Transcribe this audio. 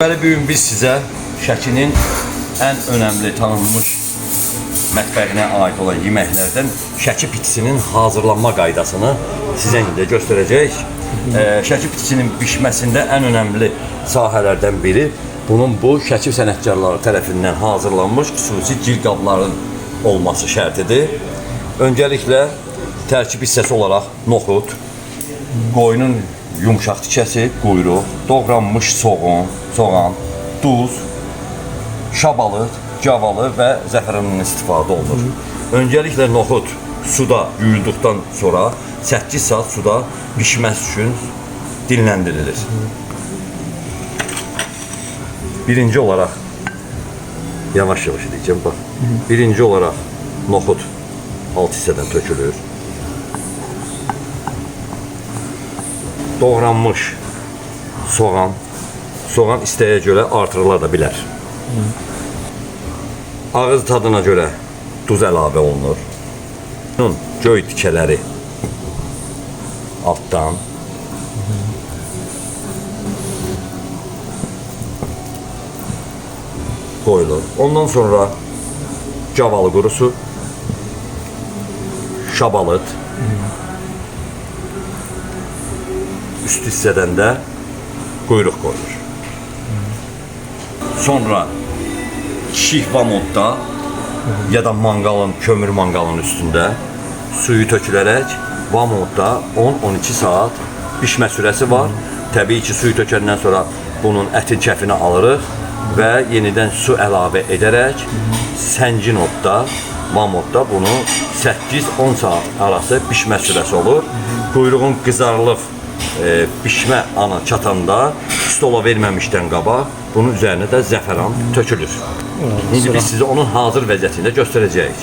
Bəli, bugün biz sizə Şəkinin ən önəmli tanınmış mətbəxinə aid olan yeməklərdən Şəki pitisinin hazırlanma qaydasını sizə indi göstərəcəyik. Şəki pitisinin bişməsində ən önəmli sahələrdən biri bunun bu Şəki sənətkarları tərəfindən hazırlanmış xüsusi gil qabların olması şərtidir. Öncəliklə tərkib hissəsi olaraq noxud, qoyunun yumuşaq tikəsi, quyruq, doğranmış soğan, duz, şabalı, cavalı və zəfəranın istifadə olunur. Öncəliklə noxud suda yuyulduqdan sonra 8 saat suda bişməsi üçün dinləndirilir. Birinci olaraq, yavaş-yavaş edəcəm, bax. Birinci olaraq noxud alt hissədən tökülür. Doğranmış soğan istəyə görə artırıla da bilər. Ağız tadına görə duz əlavə olunur. Bunun göy tikələri altdan. Qoyulur. Ondan sonra cavalı qurusu, şabalıt, üst hissədən də quyruq qoyulur. Sonra kiçik vamodda ya da kömür manqalın üstündə suyu tökülərək vamodda 10-12 saat bişmə sürəsi var. Təbii ki, suyu tökəndən sonra bunun ətin kəfini alırıq və yenidən su əlavə edərək səngin odda, vamodda bunu 8-10 saat arası bişmə sürəsi olur. Quyruğun qızarlıq bişmə ana çatanda stola verməmişdən qabaq bunun üzərinə də zəfəran tökülür. İndi biz sizə onun hazır vəziyyətində göstərəcəyik.